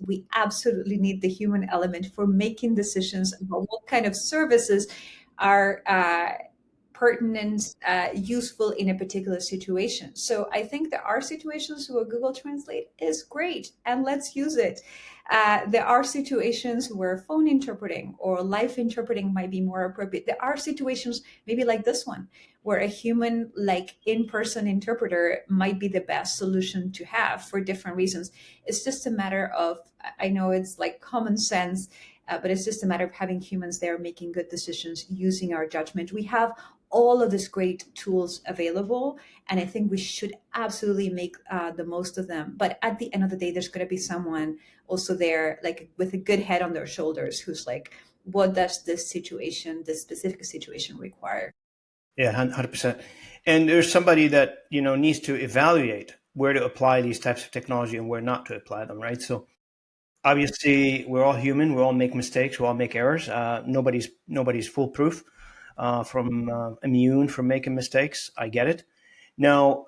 we absolutely need the human element for making decisions about what kind of services are pertinent, useful in a particular situation. So I think there are situations where Google Translate is great and let's use it. There are situations where phone interpreting or live interpreting might be more appropriate. There are situations, maybe like this one, where a human, like in-person interpreter might be the best solution to have for different reasons. It's just a matter of, I know it's like common sense, but it's just a matter of having humans there making good decisions, using our judgment. We have all of these great tools available, and I think we should absolutely make the most of them. But at the end of the day, there's going to be someone also there, like with a good head on their shoulders, who's like, what does this situation, this specific situation require? Yeah, 100%. And there's somebody that, needs to evaluate where to apply these types of technology and where not to apply them, right? So obviously, we're all human. We all make mistakes. We all make errors. Nobody's foolproof, from immune from making mistakes. I get it. Now,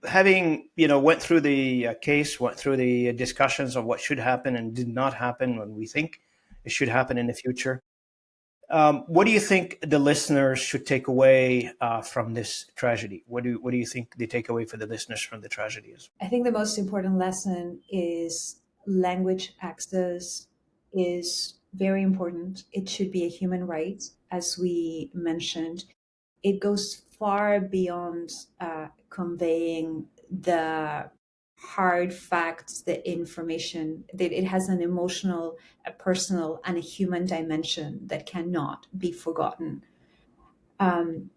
having went through the case, went through the discussions of what should happen and did not happen when we think it should happen in the future. What do you think the listeners should take away from this tragedy? What do you think the takeaway for the listeners from the tragedy is? I think the most important lesson is language access is very important. It should be a human right, as we mentioned. It goes far beyond conveying the hard facts, the information, that it has an emotional, a personal, and a human dimension that cannot be forgotten. Um,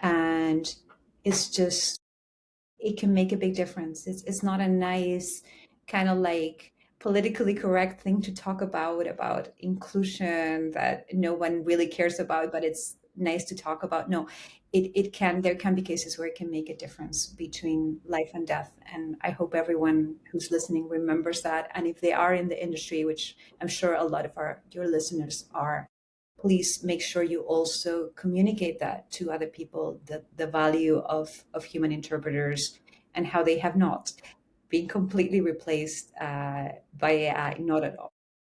and it's just, it can make a big difference. It's not a nice kind of like politically correct thing to talk about inclusion that no one really cares about, but it's nice to talk about. No, it can, there can be cases where it can make a difference between life and death. And I hope everyone who's listening remembers that. And if they are in the industry, which I'm sure a lot of your listeners are, please make sure you also communicate that to other people, the value of human interpreters and how they have not been completely replaced by AI, not at all.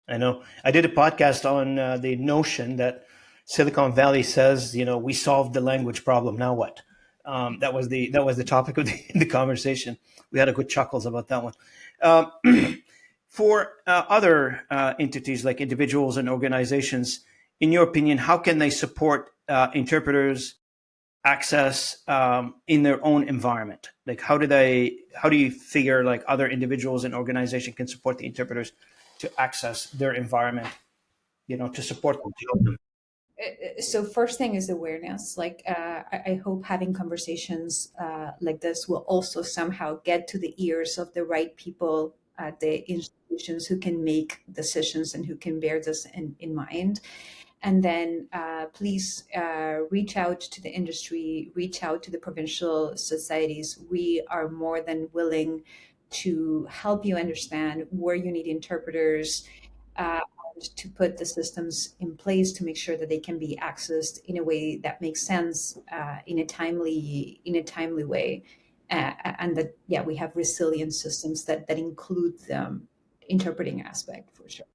I know. I did a podcast on the notion that Silicon Valley says, we solved the language problem. Now what? That was the topic of the conversation. We had a good chuckles about that one. Um, for other entities like individuals and organizations, in your opinion, how can they support interpreters access in their own environment? Like, how do you figure like other individuals and organizations can support the interpreters to access their environment, to support them, to help them? So first thing is awareness. Like I hope having conversations like this will also somehow get to the ears of the right people at the institutions who can make decisions and who can bear this in mind. And then please reach out to the industry, reach out to the provincial societies. We are more than willing to help you understand where you need interpreters, uh, and to put the systems in place to make sure that they can be accessed in a way that makes sense, in a timely way, and that, yeah, we have resilient systems that include the interpreting aspect for sure.